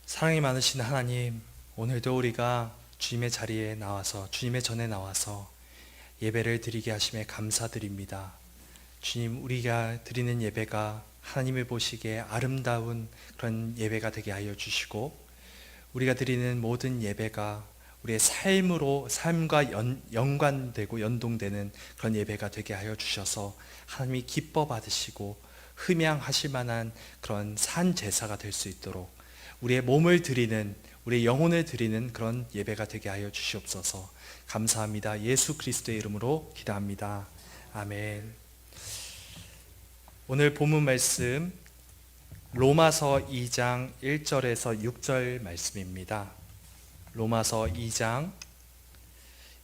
사랑이 많으신 하나님, 오늘도 우리가 주님의 자리에 나와서 주님의 전에 나와서 예배를 드리게 하심에 감사드립니다. 주님, 우리가 드리는 예배가 하나님이 보시기에 아름다운 그런 예배가 되게 하여 주시고, 우리가 드리는 모든 예배가 우리의 삶과 연관되고 연동되는 그런 예배가 되게 하여 주셔서 하나님이 기뻐 받으시고 흠양하실 만한 그런 산 제사가 될 수 있도록 우리의 몸을 드리는, 우리의 영혼을 드리는 그런 예배가 되게 하여 주시옵소서. 감사합니다. 예수 그리스도의 이름으로 기도합니다. 아멘. 오늘 본문 말씀 로마서 2장 1절에서 6절 말씀입니다. 로마서 2장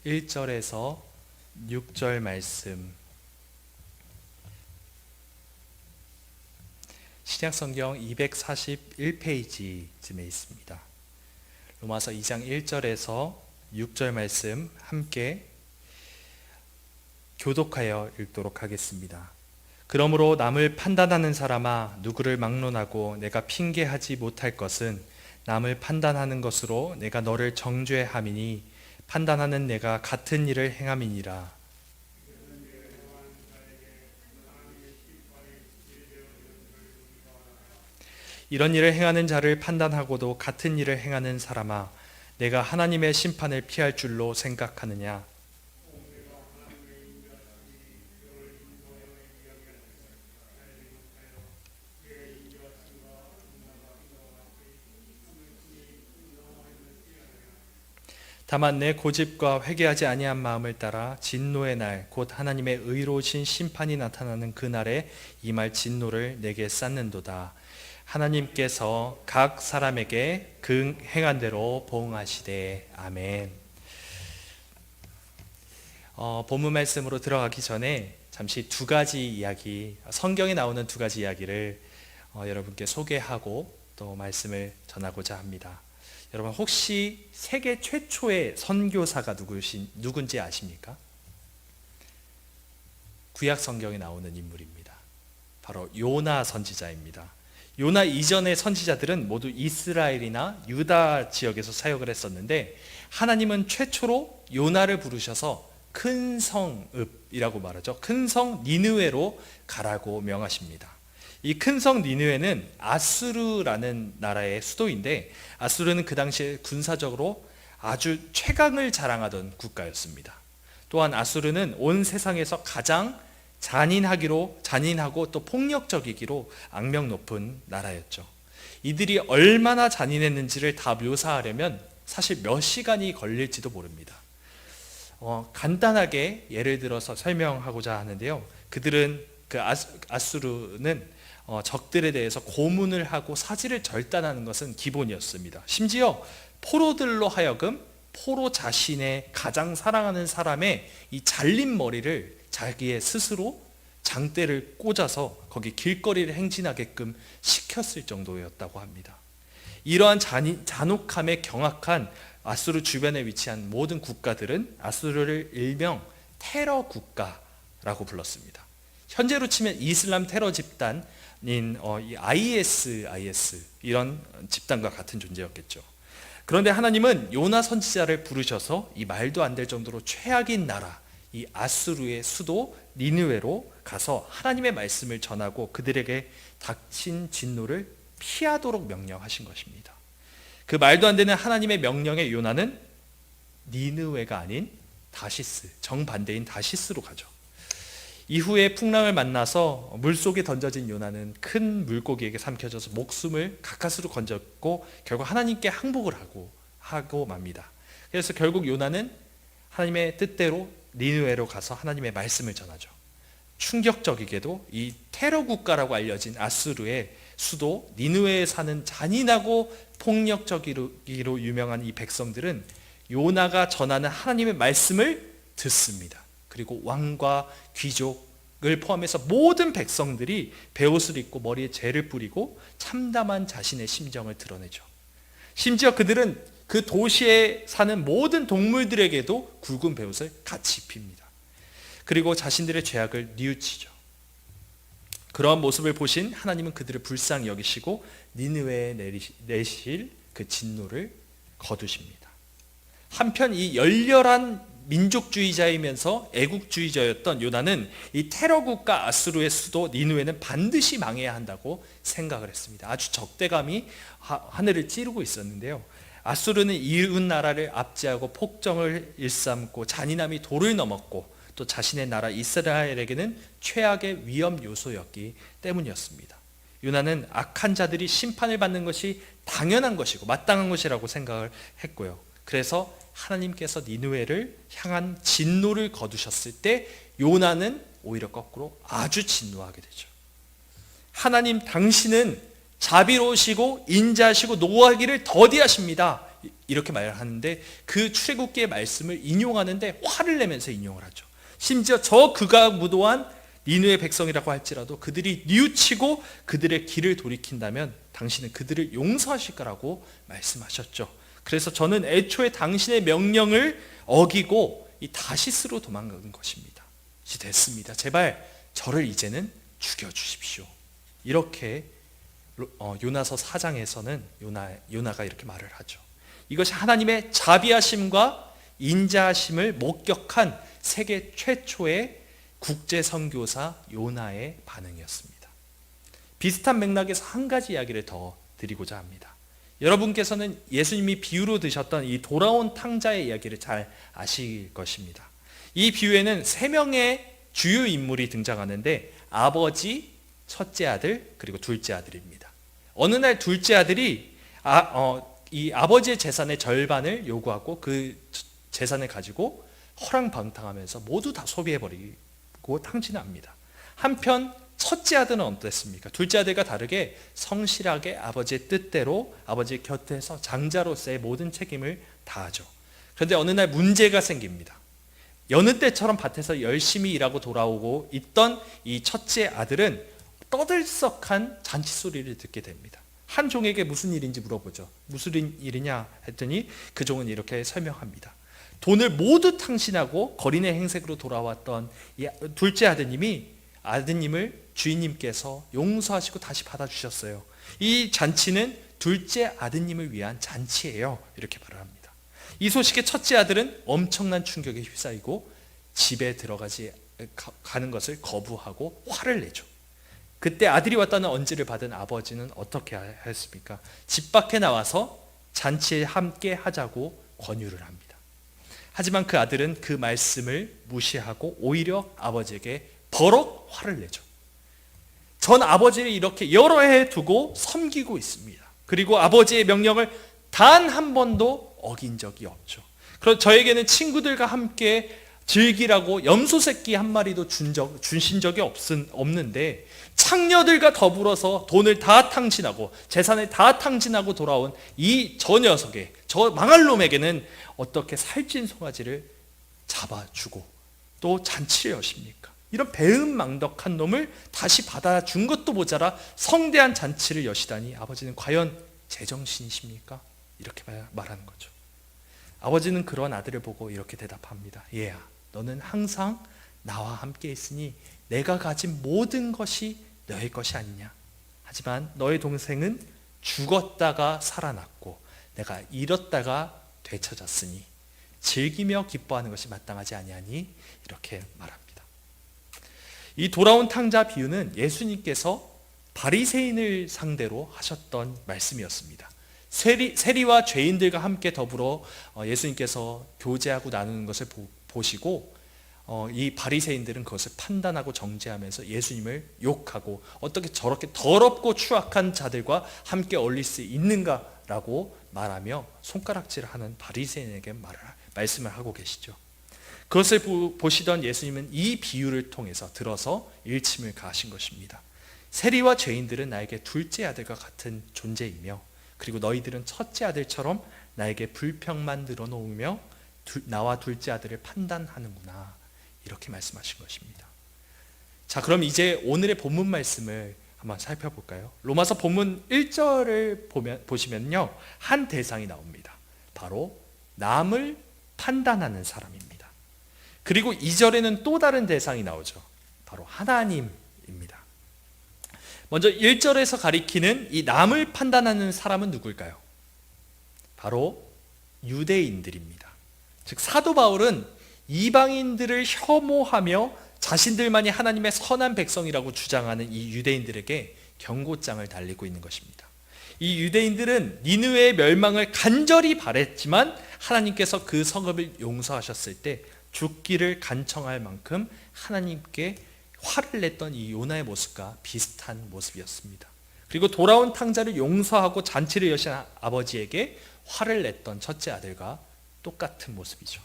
1절에서 6절 말씀, 신약성경 241페이지쯤에 있습니다. 로마서 2장 1절에서 6절 말씀 함께 교독하여 읽도록 하겠습니다. 그러므로 남을 판단하는 사람아, 누구를 막론하고 내가 핑계하지 못할 것은 남을 판단하는 것으로 내가 너를 정죄함이니 판단하는 내가 같은 일을 행함이니라. 이런 일을 행하는 자를 판단하고도 같은 일을 행하는 사람아, 내가 하나님의 심판을 피할 줄로 생각하느냐? 다만 내 고집과 회개하지 아니한 마음을 따라 진노의 날, 곧 하나님의 의로우신 심판이 나타나는 그날에 임할 진노를 내게 쌓는도다. 하나님께서 각 사람에게 그 행한 대로 보응하시되. 아멘. 본문 말씀으로 들어가기 전에 잠시 두 가지 이야기, 성경에 나오는 두 가지 이야기를 여러분께 소개하고 또 말씀을 전하고자 합니다. 여러분, 혹시 세계 최초의 선교사가 누군지 아십니까? 구약 성경에 나오는 인물입니다. 바로 요나 선지자입니다. 요나 이전의 선지자들은 모두 이스라엘이나 유다 지역에서 사역을 했었는데, 하나님은 최초로 요나를 부르셔서 큰 성읍이라고 말하죠. 큰 성 니느웨로 가라고 명하십니다. 이 큰 성 니느웨는 아수르라는 나라의 수도인데, 아수르는 그 당시에 군사적으로 아주 최강을 자랑하던 국가였습니다. 또한 아수르는 온 세상에서 가장 잔인하고 또 폭력적이기로 악명 높은 나라였죠. 이들이 얼마나 잔인했는지를 다 묘사하려면 사실 몇 시간이 걸릴지도 모릅니다. 간단하게 예를 들어서 설명하고자 하는데요. 아수르는 적들에 대해서 고문을 하고 사지를 절단하는 것은 기본이었습니다. 심지어 포로들로 하여금 포로 자신의 가장 사랑하는 사람의 이 잘린 머리를 자기의 스스로 장대를 꽂아서 거기 길거리를 행진하게끔 시켰을 정도였다고 합니다. 이러한 잔혹함에 경악한 아수르 주변에 위치한 모든 국가들은 아수르를 일명 테러 국가라고 불렀습니다. 현재로 치면 이슬람 테러 집단인 IS 이런 집단과 같은 존재였겠죠. 그런데 하나님은 요나 선지자를 부르셔서 이 말도 안 될 정도로 최악인 나라, 이 아수르의 수도 니느웨로 가서 하나님의 말씀을 전하고 그들에게 닥친 진노를 피하도록 명령하신 것입니다. 그 말도 안 되는 하나님의 명령에 요나는 니느웨가 아닌 다시스, 정반대인 다시스로 가죠. 이후에 풍랑을 만나서 물속에 던져진 요나는 큰 물고기에게 삼켜져서 목숨을 가까스로 건졌고 결국 하나님께 항복을 하고 맙니다. 그래서 결국 요나는 하나님의 뜻대로 니느웨로 가서 하나님의 말씀을 전하죠. 충격적이게도 이 테러 국가라고 알려진 아수르의 수도 니느웨에 사는 잔인하고 폭력적이로 유명한 이 백성들은 요나가 전하는 하나님의 말씀을 듣습니다. 그리고 왕과 귀족을 포함해서 모든 백성들이 베옷을 입고 머리에 재를 뿌리고 참담한 자신의 심정을 드러내죠. 심지어 그들은 그 도시에 사는 모든 동물들에게도 굵은 베옷을 같이 입힙니다. 그리고 자신들의 죄악을 뉘우치죠. 그러한 모습을 보신 하나님은 그들을 불쌍히 여기시고 니느웨에 내실 그 진노를 거두십니다. 한편 이 열렬한 민족주의자이면서 애국주의자였던 요나는 이 테러국가 아수르의 수도 니느웨는 반드시 망해야 한다고 생각을 했습니다. 아주 적대감이 하늘을 찌르고 있었는데요. 아수르는 이웃 나라를 압제하고 폭정을 일삼고 잔인함이 도를 넘었고 또 자신의 나라 이스라엘에게는 최악의 위험 요소였기 때문이었습니다. 요나는 악한 자들이 심판을 받는 것이 당연한 것이고 마땅한 것이라고 생각을 했고요. 그래서 하나님께서 니느웨를 향한 진노를 거두셨을 때 요나는 오히려 거꾸로 아주 진노하게 되죠. 하나님 당신은 자비로우시고 인자하시고 노하기를 더디하십니다. 이렇게 말하는데 그 출애굽기의 말씀을 인용하는데 화를 내면서 인용을 하죠. 심지어 저 그가 무도한 니느웨 백성이라고 할지라도 그들이 뉘우치고 그들의 길을 돌이킨다면 당신은 그들을 용서하실 거라고 말씀하셨죠. 그래서 저는 애초에 당신의 명령을 어기고 이 다시스로 도망간 것입니다. 이제 됐습니다. 제발 저를 이제는 죽여주십시오. 이렇게 요나서 4장에서는 요나가 이렇게 말을 하죠. 이것이 하나님의 자비하심과 인자하심을 목격한 세계 최초의 국제 선교사 요나의 반응이었습니다. 비슷한 맥락에서 한 가지 이야기를 더 드리고자 합니다. 여러분께서는 예수님이 비유로 드셨던 이 돌아온 탕자의 이야기를 잘 아실 것입니다. 이 비유에는 3명의 주요 인물이 등장하는데 아버지, 첫째 아들, 그리고 둘째 아들입니다. 어느 날 둘째 아들이 이 아버지의 재산의 절반을 요구하고 그 재산을 가지고 허랑방탕하면서 모두 다 소비해버리고 탕진합니다. 한편 첫째 아들은 어땠습니까? 둘째 아들과 다르게 성실하게 아버지의 뜻대로 아버지 곁에서 장자로서의 모든 책임을 다하죠. 그런데 어느 날 문제가 생깁니다. 여느 때처럼 밭에서 열심히 일하고 돌아오고 있던 이 첫째 아들은 떠들썩한 잔치 소리를 듣게 됩니다. 한 종에게 무슨 일인지 물어보죠. 무슨 일이냐 했더니 그 종은 이렇게 설명합니다. 돈을 모두 탕진하고 거린의 행색으로 돌아왔던 이 둘째 아드님을 주인님께서 용서하시고 다시 받아주셨어요. 이 잔치는 둘째 아드님을 위한 잔치예요. 이렇게 말을 합니다. 이 소식에 첫째 아들은 엄청난 충격에 휩싸이고 집에 가는 것을 거부하고 화를 내죠. 그때 아들이 왔다는 언지를 받은 아버지는 어떻게 했습니까? 집 밖에 나와서 잔치에 함께 하자고 권유를 합니다. 하지만 그 아들은 그 말씀을 무시하고 오히려 아버지에게 버럭 화를 내죠. 전 아버지를 이렇게 여러 해 두고 섬기고 있습니다. 그리고 아버지의 명령을 단 한 번도 어긴 적이 없죠. 그럼 저에게는 친구들과 함께 즐기라고 염소 새끼 한 마리도 주신 적이 없는데 창녀들과 더불어서 돈을 다 탕진하고 재산을 다 탕진하고 돌아온 저 녀석의 저 망할 놈에게는 어떻게 살찐 송아지를 잡아주고 또 잔치를 여십니까? 이런 배은망덕한 놈을 다시 받아준 것도 모자라 성대한 잔치를 여시다니 아버지는 과연 제정신이십니까? 이렇게 말하는 거죠. 아버지는 그런 아들을 보고 이렇게 대답합니다. 얘야, 너는 항상 나와 함께 있으니 내가 가진 모든 것이 너의 것이 아니냐. 하지만 너의 동생은 죽었다가 살아났고 내가 잃었다가 되찾았으니 즐기며 기뻐하는 것이 마땅하지 아니하니 이렇게 말합니다. 이 돌아온 탕자 비유는 예수님께서 바리새인을 상대로 하셨던 말씀이었습니다. 세리와 죄인들과 함께 더불어 예수님께서 교제하고 나누는 것을 보시고 이 바리새인들은 그것을 판단하고 정죄하면서 예수님을 욕하고 어떻게 저렇게 더럽고 추악한 자들과 함께 어울릴 수 있는가라고 말하며 손가락질을 하는 바리새인에게 말씀을 하고 계시죠. 그것을 보시던 예수님은 이 비유를 통해서 들어서 일침을 가하신 것입니다. 세리와 죄인들은 나에게 둘째 아들과 같은 존재이며 그리고 너희들은 첫째 아들처럼 나에게 불평만 늘어놓으며 나와 둘째 아들을 판단하는구나. 이렇게 말씀하신 것입니다. 자, 그럼 이제 오늘의 본문 말씀을 한번 살펴볼까요? 로마서 본문 1절을 보시면요, 한 대상이 나옵니다. 바로 남을 판단하는 사람입니다. 그리고 2절에는 또 다른 대상이 나오죠. 바로 하나님입니다. 먼저 1절에서 가리키는 이 남을 판단하는 사람은 누굴까요? 바로 유대인들입니다. 즉 사도 바울은 이방인들을 혐오하며 자신들만이 하나님의 선한 백성이라고 주장하는 이 유대인들에게 경고장을 달리고 있는 것입니다. 이 유대인들은 니느웨의 멸망을 간절히 바랬지만 하나님께서 그 성읍을 용서하셨을 때 죽기를 간청할 만큼 하나님께 화를 냈던 이 요나의 모습과 비슷한 모습이었습니다. 그리고 돌아온 탕자를 용서하고 잔치를 여신 아버지에게 화를 냈던 첫째 아들과 똑같은 모습이죠.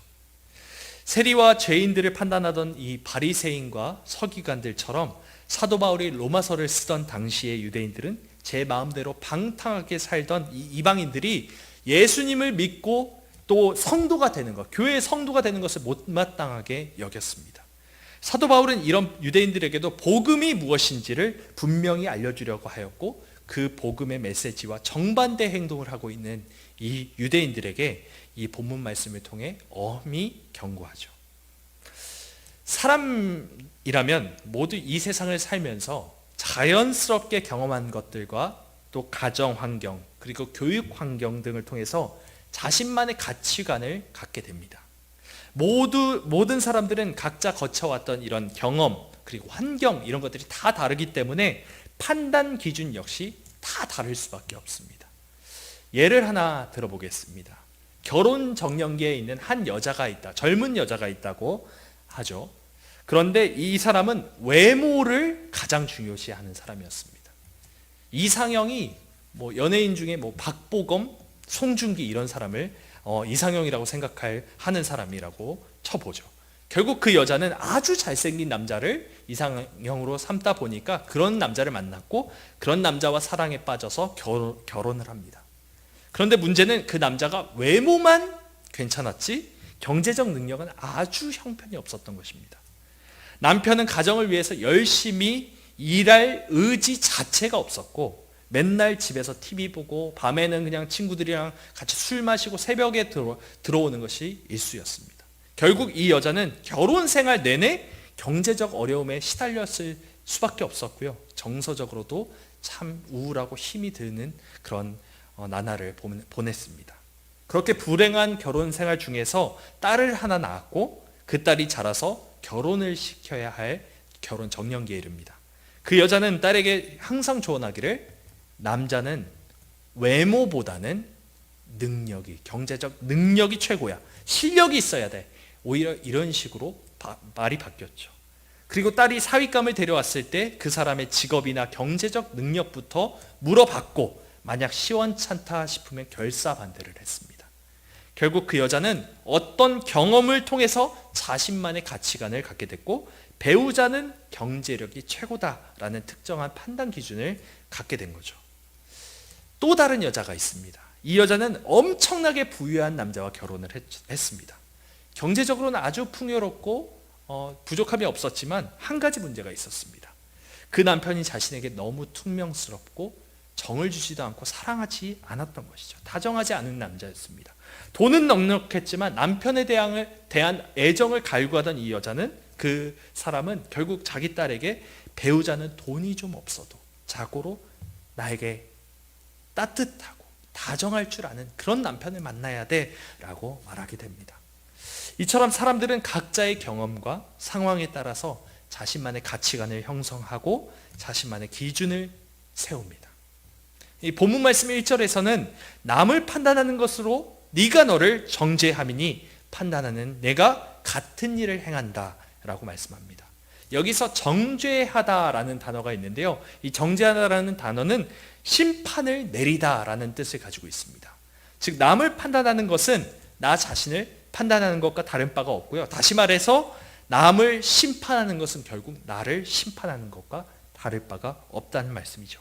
세리와 죄인들을 판단하던 이 바리새인과 서기관들처럼 사도 바울이 로마서를 쓰던 당시의 유대인들은 제 마음대로 방탕하게 살던 이 이방인들이 예수님을 믿고 또 성도가 되는 것, 교회의 성도가 되는 것을 못마땅하게 여겼습니다. 사도 바울은 이런 유대인들에게도 복음이 무엇인지를 분명히 알려주려고 하였고 그 복음의 메시지와 정반대 행동을 하고 있는 이 유대인들에게 이 본문 말씀을 통해 엄히 경고하죠. 사람이라면 모두 이 세상을 살면서 자연스럽게 경험한 것들과 또 가정 환경 그리고 교육 환경 등을 통해서 자신만의 가치관을 갖게 됩니다. 모든 사람들은 각자 거쳐왔던 이런 경험 그리고 환경 이런 것들이 다 다르기 때문에 판단 기준 역시 다 다를 수밖에 없습니다. 예를 하나 들어보겠습니다. 결혼 정년기에 있는 한 여자가 있다. 젊은 여자가 있다고 하죠. 그런데 이 사람은 외모를 가장 중요시하는 사람이었습니다. 이상형이 연예인 중에 박보검, 송중기 이런 사람을 이상형이라고 하는 사람이라고 쳐보죠. 결국 그 여자는 아주 잘생긴 남자를 이상형으로 삼다 보니까 그런 남자를 만났고 그런 남자와 사랑에 빠져서 결혼을 합니다. 그런데 문제는 그 남자가 외모만 괜찮았지 경제적 능력은 아주 형편이 없었던 것입니다. 남편은 가정을 위해서 열심히 일할 의지 자체가 없었고 맨날 집에서 TV 보고 밤에는 그냥 친구들이랑 같이 술 마시고 새벽에 들어오는 것이 일수였습니다. 결국 이 여자는 결혼 생활 내내 경제적 어려움에 시달렸을 수밖에 없었고요. 정서적으로도 참 우울하고 힘이 드는 그런 나날을 보냈습니다. 그렇게 불행한 결혼 생활 중에서 딸을 하나 낳았고 그 딸이 자라서 결혼을 시켜야 할 결혼 정년기에 이릅니다. 그 여자는 딸에게 항상 조언하기를 남자는 외모보다는 경제적 능력이 최고야. 실력이 있어야 돼. 오히려 이런 식으로 말이 바뀌었죠. 그리고 딸이 사윗감을 데려왔을 때 그 사람의 직업이나 경제적 능력부터 물어봤고 만약 시원찮다 싶으면 결사반대를 했습니다. 결국 그 여자는 어떤 경험을 통해서 자신만의 가치관을 갖게 됐고 배우자는 경제력이 최고다라는 특정한 판단 기준을 갖게 된 거죠. 또 다른 여자가 있습니다. 이 여자는 엄청나게 부유한 남자와 결혼을 했습니다. 경제적으로는 아주 풍요롭고 부족함이 없었지만 한 가지 문제가 있었습니다. 그 남편이 자신에게 너무 퉁명스럽고 정을 주지도 않고 사랑하지 않았던 것이죠. 다정하지 않은 남자였습니다. 돈은 넉넉했지만 남편에 대한 애정을 갈구하던 이 여자는 그 사람은 결국 자기 딸에게 배우자는 돈이 좀 없어도 자고로 나에게 따뜻하고 다정할 줄 아는 그런 남편을 만나야 돼 라고 말하게 됩니다. 이처럼 사람들은 각자의 경험과 상황에 따라서 자신만의 가치관을 형성하고 자신만의 기준을 세웁니다. 이 본문 말씀 1절에서는 남을 판단하는 것으로 네가 너를 정죄함이니 판단하는 내가 같은 일을 행한다 라고 말씀합니다. 여기서 정죄하다라는 단어가 있는데요. 이 정죄하다라는 단어는 심판을 내리다라는 뜻을 가지고 있습니다. 즉 남을 판단하는 것은 나 자신을 판단하는 것과 다른 바가 없고요. 다시 말해서 남을 심판하는 것은 결국 나를 심판하는 것과 다를 바가 없다는 말씀이죠.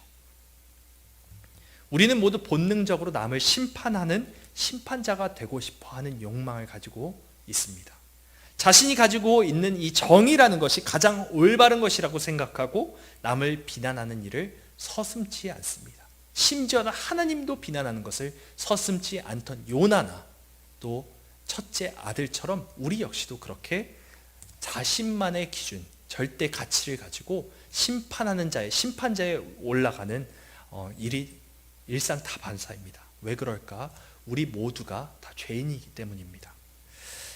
우리는 모두 본능적으로 남을 심판하는 심판자가 되고 싶어하는 욕망을 가지고 있습니다. 자신이 가지고 있는 이 정의라는 것이 가장 올바른 것이라고 생각하고 남을 비난하는 일을 서슴지 않습니다. 심지어는 하나님도 비난하는 것을 서슴지 않던 요나나 또 첫째 아들처럼 우리 역시도 그렇게 자신만의 기준, 절대 가치를 가지고 심판자에 올라가는 일이 일상다반사입니다. 왜 그럴까? 우리 모두가 다 죄인이기 때문입니다.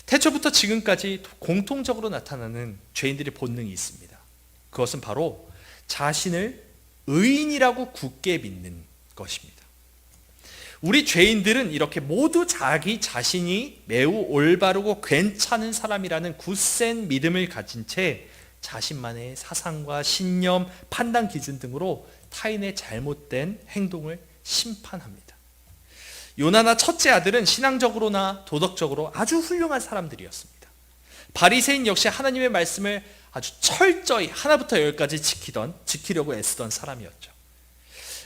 태초부터 지금까지 공통적으로 나타나는 죄인들의 본능이 있습니다. 그것은 바로 자신을 의인이라고 굳게 믿는 것입니다. 우리 죄인들은 이렇게 모두 자기 자신이 매우 올바르고 괜찮은 사람이라는 굳센 믿음을 가진 채 자신만의 사상과 신념, 판단 기준 등으로 타인의 잘못된 행동을 심판합니다. 요나나 첫째 아들은 신앙적으로나 도덕적으로 아주 훌륭한 사람들이었습니다. 바리새인 역시 하나님의 말씀을 아주 철저히 하나부터 열까지 지키려고 애쓰던 사람이었죠.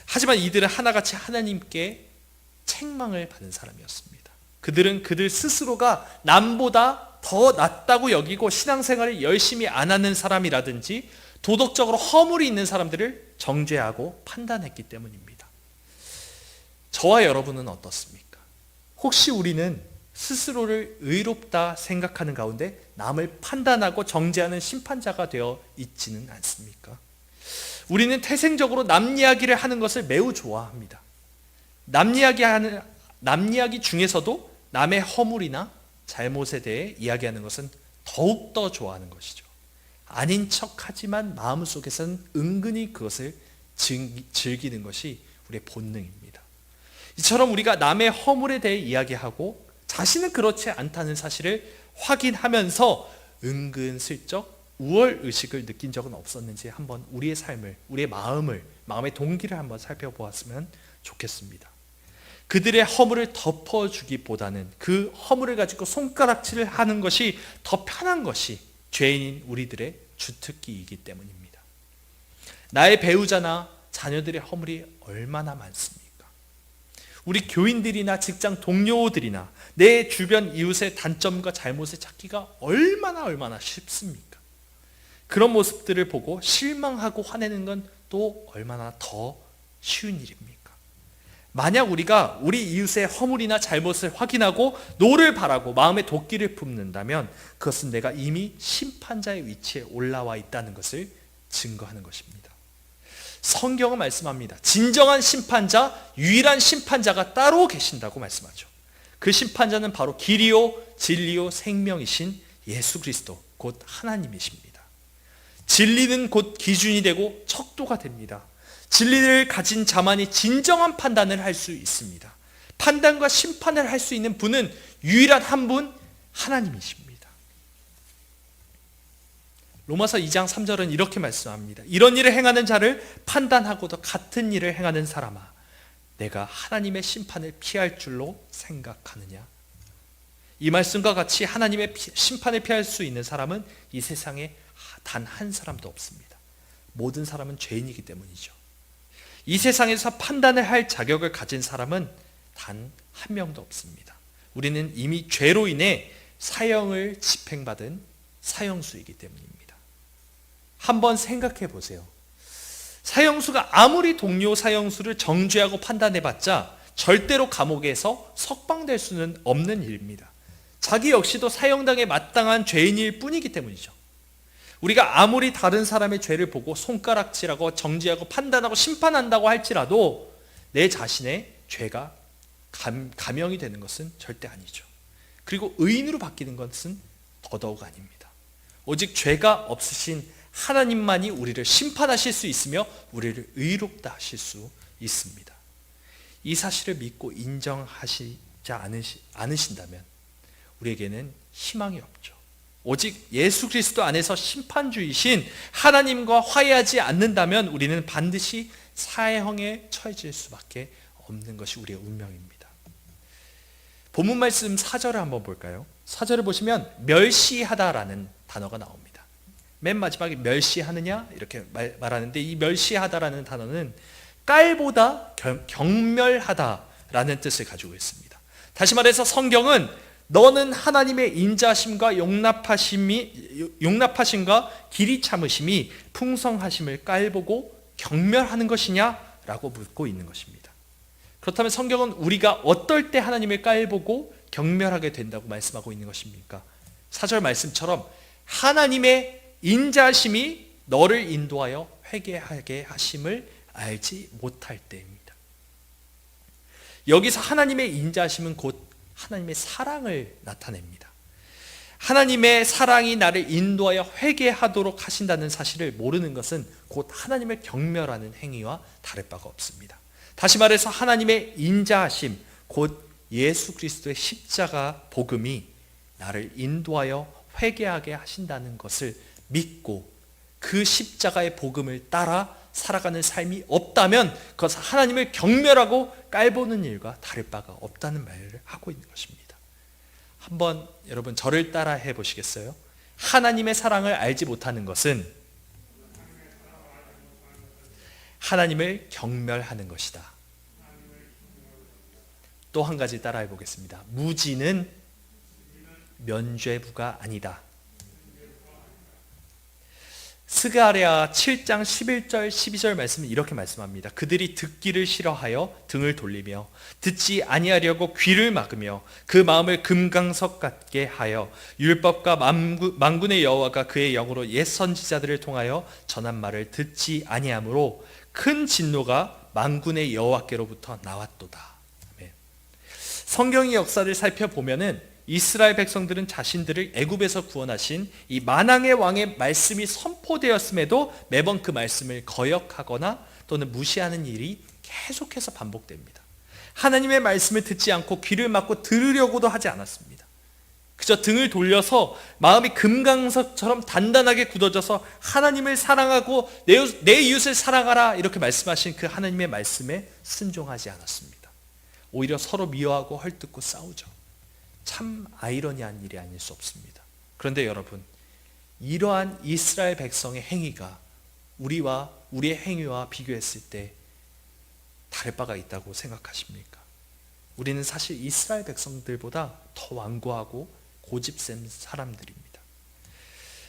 하지만 이들은 하나같이 하나님께 책망을 받은 사람이었습니다. 그들은 그들 스스로가 남보다 더 낫다고 여기고 신앙생활을 열심히 안 하는 사람이라든지 도덕적으로 허물이 있는 사람들을 정죄하고 판단했기 때문입니다. 저와 여러분은 어떻습니까? 혹시 우리는 스스로를 의롭다 생각하는 가운데 남을 판단하고 정죄하는 심판자가 되어 있지는 않습니까? 우리는 태생적으로 남 이야기를 하는 것을 매우 좋아합니다. 남 이야기 중에서도 남의 허물이나 잘못에 대해 이야기하는 것은 더욱더 좋아하는 것이죠. 아닌 척하지만 마음속에서는 은근히 그것을 즐기는 것이 우리의 본능입니다. 이처럼 우리가 남의 허물에 대해 이야기하고 자신은 그렇지 않다는 사실을 확인하면서 은근슬쩍 우월의식을 느낀 적은 없었는지 한번 우리의 삶을, 우리의 마음의 동기를 한번 살펴보았으면 좋겠습니다. 그들의 허물을 덮어주기보다는 그 허물을 가지고 손가락질을 하는 것이 더 편한 것이 죄인인 우리들의 주특기이기 때문입니다. 나의 배우자나 자녀들의 허물이 얼마나 많습니까? 우리 교인들이나 직장 동료들이나 내 주변 이웃의 단점과 잘못을 찾기가 얼마나 쉽습니까? 그런 모습들을 보고 실망하고 화내는 건 또 얼마나 더 쉬운 일입니까? 만약 우리가 우리 이웃의 허물이나 잘못을 확인하고 노를 바라고 마음에 도끼를 품는다면 그것은 내가 이미 심판자의 위치에 올라와 있다는 것을 증거하는 것입니다. 성경은 말씀합니다. 진정한 심판자, 유일한 심판자가 따로 계신다고 말씀하죠. 그 심판자는 바로 길이요 진리요 생명이신 예수 그리스도 곧 하나님이십니다. 진리는 곧 기준이 되고 척도가 됩니다. 진리를 가진 자만이 진정한 판단을 할 수 있습니다. 판단과 심판을 할 수 있는 분은 유일한 한 분, 하나님이십니다. 로마서 2장 3절은 이렇게 말씀합니다. 이런 일을 행하는 자를 판단하고도 같은 일을 행하는 사람아, 내가 하나님의 심판을 피할 줄로 생각하느냐? 이 말씀과 같이 하나님의 심판을 피할 수 있는 사람은 이 세상에 단 한 사람도 없습니다. 모든 사람은 죄인이기 때문이죠. 이 세상에서 판단을 할 자격을 가진 사람은 단 한 명도 없습니다. 우리는 이미 죄로 인해 사형을 집행받은 사형수이기 때문입니다. 한번 생각해 보세요. 사형수가 아무리 동료 사형수를 정죄하고 판단해봤자 절대로 감옥에서 석방될 수는 없는 일입니다. 자기 역시도 사형당에 마땅한 죄인일 뿐이기 때문이죠. 우리가 아무리 다른 사람의 죄를 보고 손가락질하고 정죄하고 판단하고 심판한다고 할지라도 내 자신의 죄가 감형이 되는 것은 절대 아니죠. 그리고 의인으로 바뀌는 것은 더더욱 아닙니다. 오직 죄가 없으신 하나님만이 우리를 심판하실 수 있으며 우리를 의롭다 하실 수 있습니다. 이 사실을 믿고 인정하시지 않으신다면 우리에게는 희망이 없죠. 오직 예수 그리스도 안에서 심판주이신 하나님과 화해하지 않는다면 우리는 반드시 사형에 처해질 수밖에 없는 것이 우리의 운명입니다. 본문 말씀 4절을 한번 볼까요? 4절을 보시면 멸시하다라는 단어가 나옵니다. 맨 마지막에 멸시하느냐 이렇게 말하는데 이 멸시하다라는 단어는 깔보다 경멸하다라는 뜻을 가지고 있습니다. 다시 말해서 성경은 너는 하나님의 인자심과 용납하심과 길이 참으심이 풍성하심을 깔보고 경멸하는 것이냐라고 묻고 있는 것입니다. 그렇다면 성경은 우리가 어떨 때 하나님을 깔보고 경멸하게 된다고 말씀하고 있는 것입니까? 4절 말씀처럼 하나님의 인자심이 너를 인도하여 회개하게 하심을 알지 못할 때입니다. 여기서 하나님의 인자하심은 곧 하나님의 사랑을 나타냅니다. 하나님의 사랑이 나를 인도하여 회개하도록 하신다는 사실을 모르는 것은 곧 하나님을 경멸하는 행위와 다를 바가 없습니다. 다시 말해서 하나님의 인자하심, 곧 예수 그리스도의 십자가 복음이 나를 인도하여 회개하게 하신다는 것을 믿고 그 십자가의 복음을 따라 살아가는 삶이 없다면 그것은 하나님을 경멸하고 깔보는 일과 다를 바가 없다는 말을 하고 있는 것입니다. 한번 여러분 저를 따라 해보시겠어요? 하나님의 사랑을 알지 못하는 것은 하나님을 경멸하는 것이다. 또 한 가지 따라 해보겠습니다. 무지는 면죄부가 아니다. 스가랴 7장 11절 12절 말씀은 이렇게 말씀합니다. 그들이 듣기를 싫어하여 등을 돌리며 듣지 아니하려고 귀를 막으며 그 마음을 금강석 같게 하여 율법과 만군의 여호와가 그의 영으로 옛 선지자들을 통하여 전한 말을 듣지 아니하므로 큰 진노가 만군의 여호와께로부터 나왔도다. 아멘. 성경의 역사를 살펴보면은 이스라엘 백성들은 자신들을 애굽에서 구원하신 이 만왕의 왕의 말씀이 선포되었음에도 매번 그 말씀을 거역하거나 또는 무시하는 일이 계속해서 반복됩니다. 하나님의 말씀을 듣지 않고 귀를 막고 들으려고도 하지 않았습니다. 그저 등을 돌려서 마음이 금강석처럼 단단하게 굳어져서 하나님을 사랑하고 내 이웃을 사랑하라 이렇게 말씀하신 그 하나님의 말씀에 순종하지 않았습니다. 오히려 서로 미워하고 헐뜯고 싸우죠. 참 아이러니한 일이 아닐 수 없습니다. 그런데 여러분, 이러한 이스라엘 백성의 행위가 우리의 행위와 비교했을 때 다를 바가 있다고 생각하십니까? 우리는 사실 이스라엘 백성들보다 더 완고하고 고집센 사람들입니다.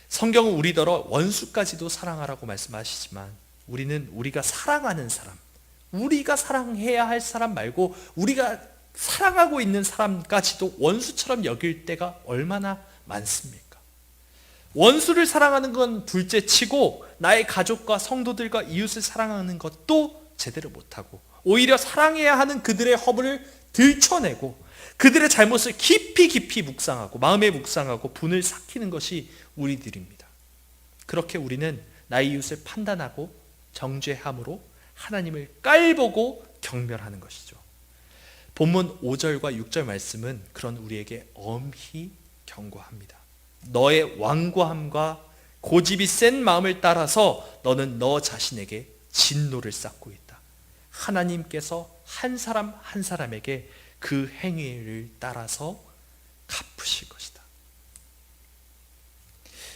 성경은 우리더러 원수까지도 사랑하라고 말씀하시지만 우리는 우리가 사랑하는 사람, 우리가 사랑해야 할 사람 말고 우리가 사랑하고 있는 사람까지도 원수처럼 여길 때가 얼마나 많습니까? 원수를 사랑하는 건 둘째치고 나의 가족과 성도들과 이웃을 사랑하는 것도 제대로 못하고 오히려 사랑해야 하는 그들의 허물을 들춰내고 그들의 잘못을 깊이 묵상하고 마음에 묵상하고 분을 삭히는 것이 우리들입니다. 그렇게 우리는 나의 이웃을 판단하고 정죄함으로 하나님을 깔보고 경멸하는 것이죠. 본문 5절과 6절 말씀은 그런 우리에게 엄히 경고합니다. 너의 완고함과 고집이 센 마음을 따라서 너는 너 자신에게 진노를 쌓고 있다. 하나님께서 한 사람 한 사람에게 그 행위를 따라서 갚으실 것이다.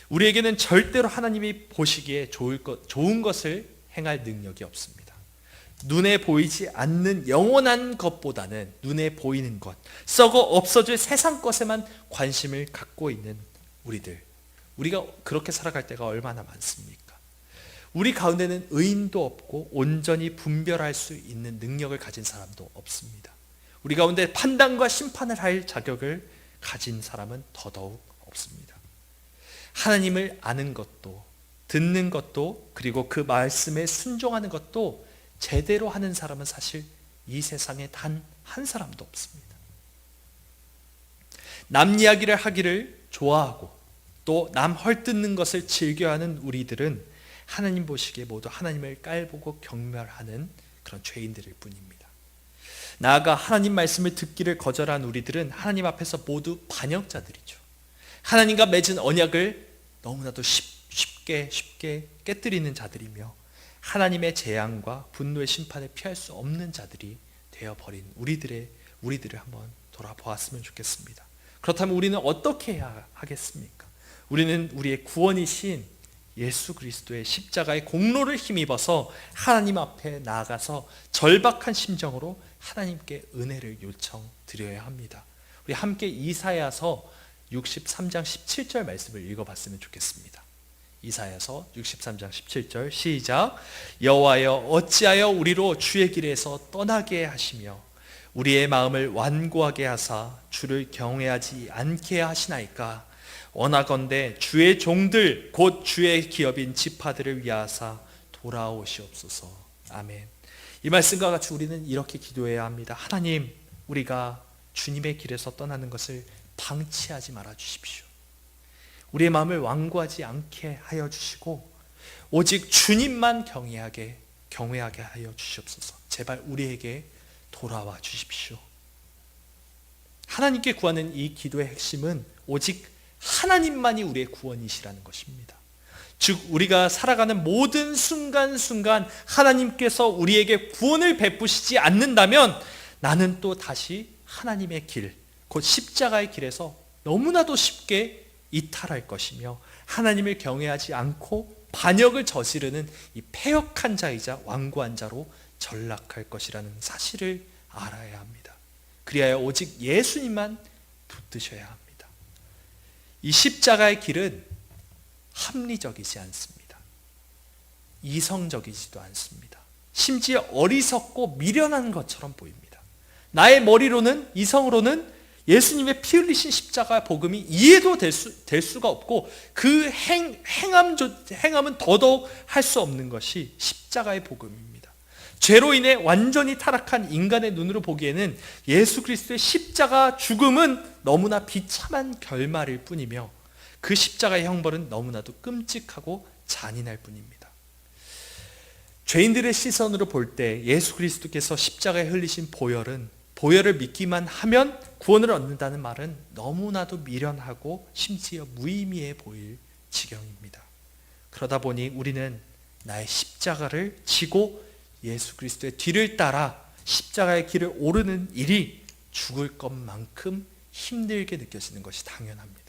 우리에게는 절대로 하나님이 보시기에 좋은 것을 행할 능력이 없습니다. 눈에 보이지 않는 영원한 것보다는 눈에 보이는 것, 썩어 없어질 세상 것에만 관심을 갖고 있는 우리가 그렇게 살아갈 때가 얼마나 많습니까? 우리 가운데는 의인도 없고 온전히 분별할 수 있는 능력을 가진 사람도 없습니다. 우리 가운데 판단과 심판을 할 자격을 가진 사람은 더더욱 없습니다. 하나님을 아는 것도 듣는 것도 그리고 그 말씀에 순종하는 것도 제대로 하는 사람은 사실 이 세상에 단 한 사람도 없습니다. 남 이야기를 하기를 좋아하고 또 남 헐뜯는 것을 즐겨하는 우리들은 하나님 보시기에 모두 하나님을 깔보고 경멸하는 그런 죄인들일 뿐입니다. 나아가 하나님 말씀을 듣기를 거절한 우리들은 하나님 앞에서 모두 반역자들이죠. 하나님과 맺은 언약을 너무나도 쉽게 깨뜨리는 자들이며 하나님의 재앙과 분노의 심판을 피할 수 없는 자들이 되어버린 우리들을 한번 돌아보았으면 좋겠습니다. 그렇다면 우리는 어떻게 해야 하겠습니까? 우리는 우리의 구원이신 예수 그리스도의 십자가의 공로를 힘입어서 하나님 앞에 나아가서 절박한 심정으로 하나님께 은혜를 요청드려야 합니다. 우리 함께 이사야서 63장 17절 말씀을 읽어봤으면 좋겠습니다. 이사야서 63장 17절 시작. 여호와여 어찌하여 우리로 주의 길에서 떠나게 하시며 우리의 마음을 완고하게 하사 주를 경외하지 않게 하시나이까. 원하건대 주의 종들 곧 주의 기업인 지파들을 위하사 돌아오시옵소서. 아멘. 이 말씀과 같이 우리는 이렇게 기도해야 합니다. 하나님, 우리가 주님의 길에서 떠나는 것을 방치하지 말아 주십시오. 우리의 마음을 완고하지 않게 하여 주시고 오직 주님만 경외하게 하여 주시옵소서. 제발 우리에게 돌아와 주십시오. 하나님께 구하는 이 기도의 핵심은 오직 하나님만이 우리의 구원이시라는 것입니다. 즉 우리가 살아가는 모든 순간순간 하나님께서 우리에게 구원을 베푸시지 않는다면 나는 또 다시 하나님의 길, 곧 십자가의 길에서 너무나도 쉽게 이탈할 것이며 하나님을 경외하지 않고 반역을 저지르는 이 패역한 자이자 완고한 자로 전락할 것이라는 사실을 알아야 합니다. 그리하여 오직 예수님만 붙드셔야 합니다. 이 십자가의 길은 합리적이지 않습니다. 이성적이지도 않습니다. 심지어 어리석고 미련한 것처럼 보입니다. 나의 머리로는, 이성으로는 예수님의 피 흘리신 십자가 복음이 이해도 될 수가 없고 그 행함은 더더욱 할 수 없는 것이 십자가의 복음입니다. 죄로 인해 완전히 타락한 인간의 눈으로 보기에는 예수 그리스도의 십자가 죽음은 너무나 비참한 결말일 뿐이며 그 십자가의 형벌은 너무나도 끔찍하고 잔인할 뿐입니다. 죄인들의 시선으로 볼 때 예수 그리스도께서 십자가에 흘리신 보혈을 믿기만 하면 구원을 얻는다는 말은 너무나도 미련하고 심지어 무의미해 보일 지경입니다. 그러다 보니 우리는 나의 십자가를 지고 예수 그리스도의 뒤를 따라 십자가의 길을 오르는 일이 죽을 것만큼 힘들게 느껴지는 것이 당연합니다.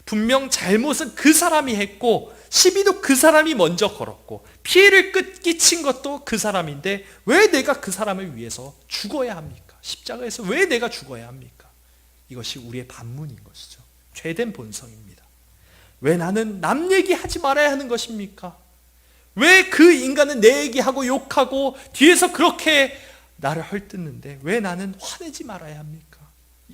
분명 잘못은 그 사람이 했고 시비도 그 사람이 먼저 걸었고 피해를 끼친 것도 그 사람인데 왜 내가 그 사람을 위해서 죽어야 합니까? 십자가에서 왜 내가 죽어야 합니까? 이것이 우리의 반문인 것이죠. 죄된 본성입니다. 왜 나는 남 얘기하지 말아야 하는 것입니까? 왜 그 인간은 내 얘기하고 욕하고 뒤에서 그렇게 나를 헐뜯는데 왜 나는 화내지 말아야 합니까?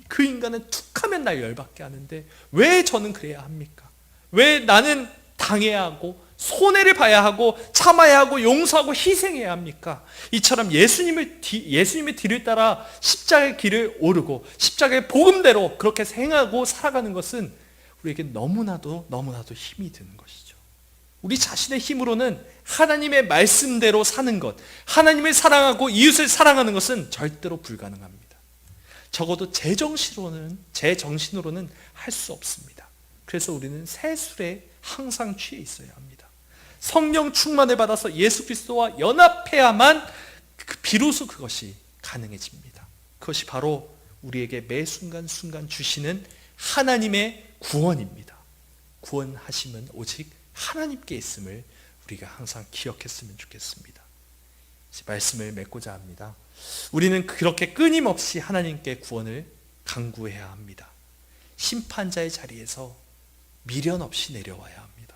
그 인간은 툭하면 날 열받게 하는데 왜 저는 그래야 합니까? 왜 나는 당해야 하고 손해를 봐야 하고 참아야 하고 용서하고 희생해야 합니까? 이처럼 예수님의 뒤를 따라 십자가의 길을 오르고 십자가의 복음대로 그렇게 행하고 살아가는 것은 우리에게 너무나도 힘이 드는 것이죠. 우리 자신의 힘으로는 하나님의 말씀대로 사는 것, 하나님을 사랑하고 이웃을 사랑하는 것은 절대로 불가능합니다. 적어도 제 정신으로는 할 수 없습니다. 그래서 우리는 세술에 항상 취해 있어야 합니다. 성령 충만을 받아서 예수 그리스도와 연합해야만 비로소 그것이 가능해집니다. 그것이 바로 우리에게 매 순간순간 주시는 하나님의 구원입니다. 구원하심은 오직 하나님께 있음을 우리가 항상 기억했으면 좋겠습니다. 말씀을 맺고자 합니다. 우리는 그렇게 끊임없이 하나님께 구원을 간구해야 합니다. 심판자의 자리에서 미련 없이 내려와야 합니다.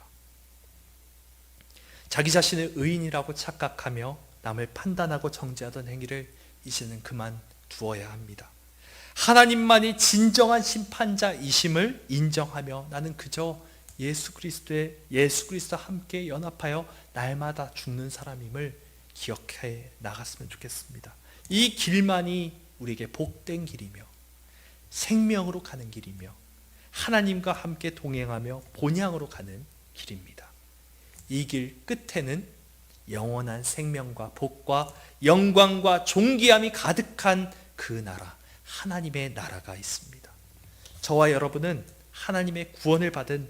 자기 자신을 의인이라고 착각하며 남을 판단하고 정죄하던 행위를 이제는 그만 두어야 합니다. 하나님만이 진정한 심판자이심을 인정하며 나는 그저 예수 그리스도와 함께 연합하여 날마다 죽는 사람임을 기억해 나갔으면 좋겠습니다. 이 길만이 우리에게 복된 길이며 생명으로 가는 길이며 하나님과 함께 동행하며 본향으로 가는 길입니다. 이 길 끝에는 영원한 생명과 복과 영광과 존귀함이 가득한 그 나라, 하나님의 나라가 있습니다. 저와 여러분은 하나님의 구원을 받은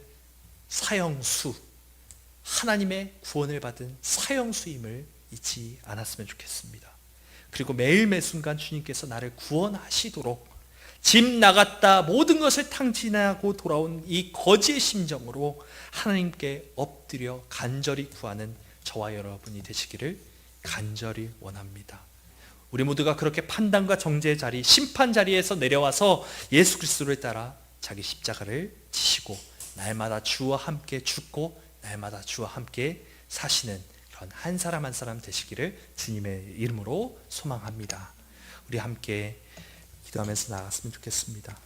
사형수, 하나님의 구원을 받은 사형수임을 잊지 않았으면 좋겠습니다. 그리고 매일 매 순간 주님께서 나를 구원하시도록 집 나갔다 모든 것을 탕진하고 돌아온 이 거지의 심정으로 하나님께 엎드려 간절히 구하는 저와 여러분이 되시기를 간절히 원합니다. 우리 모두가 그렇게 판단과 정죄의 자리, 심판 자리에서 내려와서 예수 그리스도를 따라 자기 십자가를 지시고 날마다 주와 함께 죽고 날마다 주와 함께 사시는 그런 한 사람 한 사람 되시기를 주님의 이름으로 소망합니다. 우리 함께 기도하면서 나갔으면 좋겠습니다.